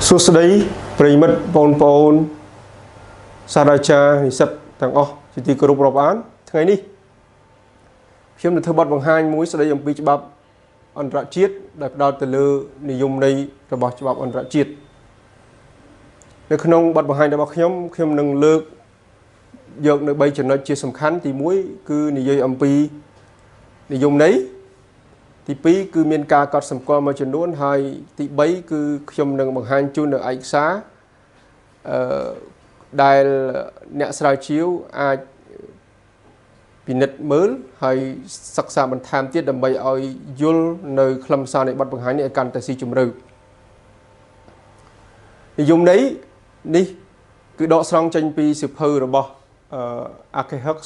សួស្តីប្រិយមិត្តបងប្អូនសាស្ត្រាចារ្យនិស្សិតទាំងអស់ជាទីគោរពរាប់អានថ្ងៃនេះខ្ញុំនឹងធ្វើបទបង្ហាញមួយស្តីអំពីច្បាប់អន្តរជាតិដែលផ្ដោតទៅលើនិយមន័យរបស់ច្បាប់អន្តរជាតិនៅក្នុងបទបង្ហាញរបស់ខ្ញុំនឹងលើកយកនៅ3ចំណុចជាសំខាន់ទី1គឺនិយាយអំពីនិយមន័យទី2គឺមានការកត់សម្គាល់មួយចំនួនហើយទី3គឺខ្ញុំនឹងបង្ហាញជូននៅឯកសារដែលអ្នកស្រាវជ្រាវអាចពិនិត្យមើលហើយសិក្សាបន្ថែមទៀតដើម្បីឲ្យយល់នៅខ្លឹមសារនៃបទបង្ហាញនេះឲ្យកាន់តែស៊ីជម្រៅនិយមន័យនេះគឺដកស្រង់ចេញពីសៀវភៅរបស់ Ake Hux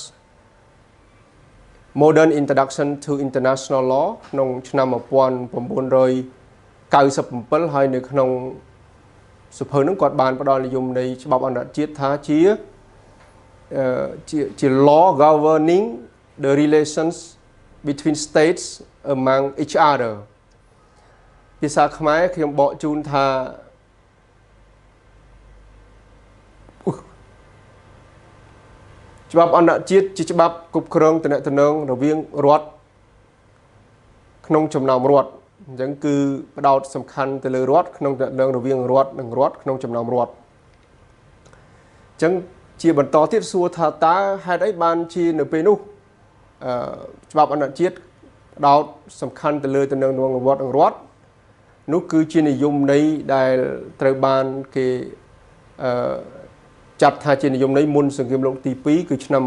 Modern Introduction to International Law ក្នុងឆ្នាំ1997ហើយនៅក្នុងសៀវភៅហ្នឹងគាត់បានផ្ដល់និយមន័យច្បាប់អន្តរជាតិថាជា law governing the relations between states among each other ភាសាខ្មែរខ្ញុំបកជូនថាច្បាប់អន្តរជាតិជាច្បាប់គ្រប់គ្រងទំនាក់ទំនងរវាងរដ្ឋក្នុងចំណោមរដ្ឋអញ្ចឹងគឺផ្ដោតសំខាន់ទៅលើរដ្ឋក្នុងទំនាក់ទំនងរវាងរដ្ឋនិងរដ្ឋក្នុងចំណោមរដ្ឋអញ្ចឹងជាបន្តទៀតសួរថាតើហេតុអីបានជានៅពេលនោះច្បាប់អន្តរជាតិផ្ដោតសំខាន់ទៅលើទំនាក់ទំនងរដ្ឋនិងរដ្ឋនោះគឺជានិយមន័យដែលត្រូវបានគេចាត់ថាជានិយមន័យមុនសង្គ្រាមលោកទី2គឺឆ្នាំ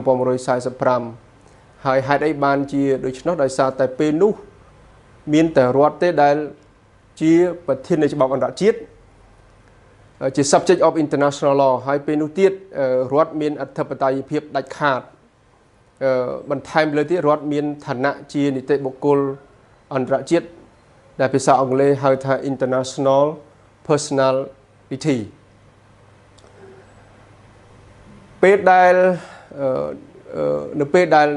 1945ហើយហេតុអីបានជាដូច្នោះដោយសារតែពេលនោះមានតែរដ្ឋទេដែលជាប្រធាននៃច្បាប់អន្តរជាតិជា subject of international law ហើយពេលនោះទៀតរដ្ឋមានអធិបតេយ្យភាពដាច់ខាតបន្ថែមលើទៀតរដ្ឋមានឋានៈជានីតិបុគ្គលអន្តរជាតិដែលភាសាអង់គ្លេសហៅថា international personalityពេលដែលនៅពេលដែល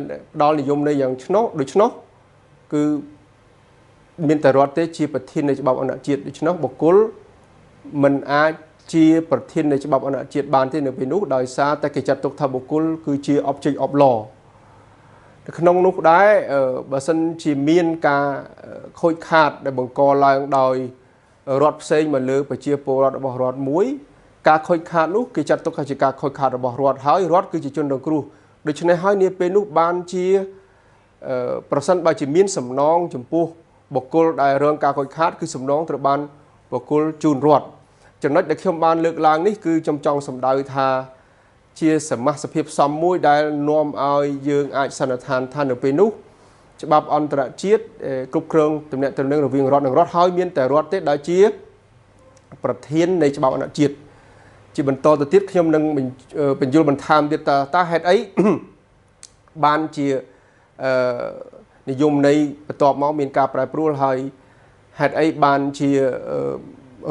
ដល់និយមន័យយ៉ាងដូច្នោះគឺមានតែរដ្ឋទេជាប្រធាននៃច្បាប់អន្តរជាតិដូច្នោះបុគ្គលមិនអាចជាប្រធាននៃច្បាប់អន្តរជាតិបានទេនៅពេលនោះដោយសារតែគេចាត់ទុកថាបុគ្គលគឺជា object of law នៅក្នុងនោះដែរបើសិនជាមានការខូចខាតដែលបង្កឡើងដោយរដ្ឋផ្សេងមកលើប្រជាពលរដ្ឋរបស់រដ្ឋមួយការខូចខាតនោះគេចាត់ទុកថាជាការខូចខាតរបស់រដ្ឋហើយរដ្ឋគឺជាជនរងគ្រោះដូច្នេះហើយនាពេលនោះបានជាប្រសិនបើជាមានសំណងចំពោះបុគ្គលដែលរងការខូចខាតគឺសំណងត្រូវបានបុគ្គលជូនរដ្ឋចំណុចដែលខ្ញុំបានលើកឡើងនេះគឺខ្ញុំចង់សម្ដៅថាជាសមាសភាពផ្សំមួយដែលនាំឲ្យយើងអាចសន្និដ្ឋានថានៅពេលនោះច្បាប់អន្តរជាតិគ្រប់គ្រងទំនាក់ទំនងរវាងរដ្ឋនិងរដ្ឋហើយមានតែរដ្ឋទេដែលជាប្រធាននៃច្បាប់អន្តរជាតិជាបន្តទៅទៀតខ្ញុំនឹងបញ្យល់បន្ថែមទៀតតើហេតុអីបានជានិយមន័យបន្ទាប់មកមានការប្រែប្រួលហើយហេតុអីបានជា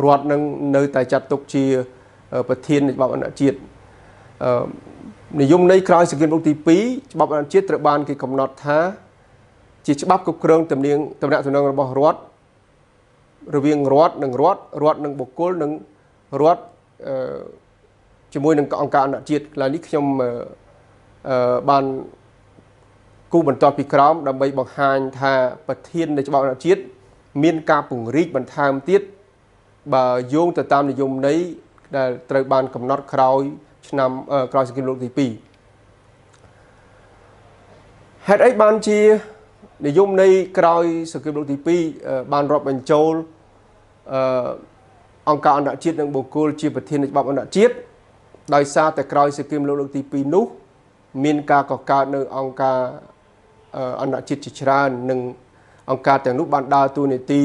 រដ្ឋនឹងនៅតែចាត់ទុកជាប្រធាននៃច្បាប់អន្តរជាតិនិយមន័យក្រោយសង្គ្រាមលោកទី2ច្បាប់អន្តរជាតិត្រូវបានគេកំណត់ថាជាច្បាប់គ្រប់គ្រងទំនាក់ទំនងរបស់រដ្ឋរវាងរដ្ឋនិងរដ្ឋនិងបុគ្គលនិងរដ្ឋជាមួយនឹងអង្គការអន្តរជាតិកន្លែងនេះខ្ញុំបានគូបន្តពីក្រោមដើម្បីបង្ហាញថាប្រធាននៃច្បាប់អន្តរជាតិមានការពង្រីកបន្ថែមទៀតបើយោងទៅតាមនិយមន័យដែលត្រូវបានកំណត់ក្រោយសង្គ្រាមលោកទី2ហេតុអីបានជានិយមន័យក្រោយសង្គ្រាមលោកទី2បានរាប់បញ្ចូលអង្គការអន្តរជាតិនិងបុគ្គលជាប្រធាននៃច្បាប់អន្តរជាតិដោយសារតែក្រោយសង្គ្រាមលោកទី2នោះមានការកកើតនៅអង្គការអន្តរជាតិជាច្រើននិងអង្គការទាំងនោះបានដើរតួនាទី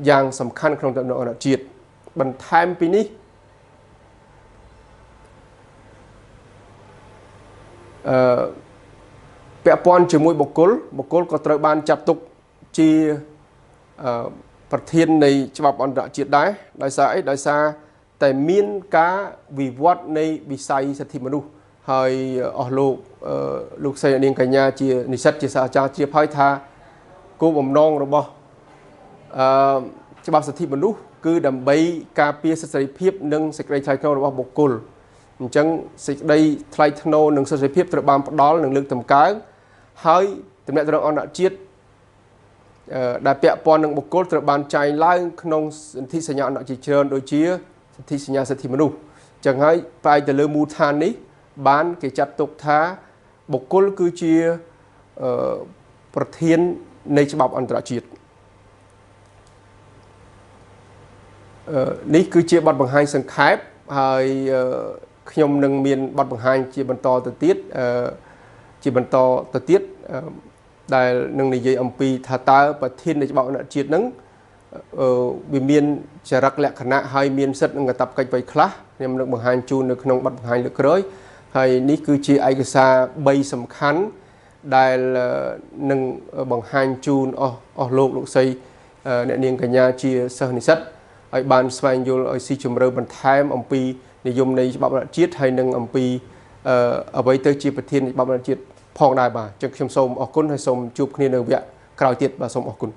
យ៉ាងសំខាន់ក្នុងទំនាក់ទំនងអន្តរជាតិបន្ថែមពីនេះពាក់ព័ន្ធជាមួយបុគ្គលក៏ត្រូវបានចាត់ទុកជាប្រធាននៃច្បាប់អន្តរជាតិដែរដោយសារអីដោយសារតែមានការវិវត្តនៃវិស័យសិទ្ធិមនុស្សហើយអស់លោកស្រីនាងកញ្ញាជានិស្សិតជាសាស្ត្រាចារ្យជ្រាបហើយថាគោលបំណងរបស់ច្បាប់សិទ្ធិមនុស្ស គឺដើម្បីការពារសិទ្ធិសេរីភាពនិងសេចក្តីថ្លៃថ្នូររបស់បុគ្គលអញ្ចឹងសេចក្តីថ្លៃថ្នូរនិងសិទ្ធិសេរីភាពត្រូវបានផ្ដល់និងលើកតម្កើងហើយទំនាក់ទំនងអន្តរជាតិដែលពាក់ព័ន្ធនឹងបុគ្គលត្រូវបានចែងឡើងក្នុងសន្ធិសញ្ញាអន្តរជាតិច្រើនដូចជាសន្ធិសញ្ញាសិទ្ធិមនុស្សអញ្ចឹងហើយផ្អែកទៅលើមូលដ្ឋាននេះបានគេចាត់ទុកថាបុគ្គលគឺជាប្រធាននៃច្បាប់អន្តរជាតិនេះគឺជាបទបង្ហាញសង្ខេបហើយខ្ញុំនឹងមានបទបង្ហាញជាបន្តទៅទៀតដែលនឹងនិយាយអំពីថាតើប្រធាននៃច្បាប់អន្តរជាតិហ្នឹងវាមានចរិតលក្ខណៈហើយមានសិទ្ធិនិងកាតព្វកិច្ចអ្វីខ្លះខ្ញុំនឹងបង្ហាញជូននៅក្នុងបទបង្ហាញលើកក្រោយហើយនេះគឺជាឯកសារ3សំខាន់ដែលនឹងបង្ហាញជូនអស់លោកស្រីអ្នកនាងកញ្ញាជាសិស្សនិស្សិតឲ្យបានស្វែងយល់ឲ្យស៊ីជម្រៅបន្ថែមអំពីនិយមនៃច្បាប់អន្តរជាតិហើយនឹងអំពីអ្វីទៅជាប្រធាននៃច្បាប់អន្តរជាតិផងដែរបាទអញ្ចឹងខ្ញុំសូមអរគុណហើយសូមជួបគ្នានៅវគ្គក្រោយទៀតបាទសូមអរគុណ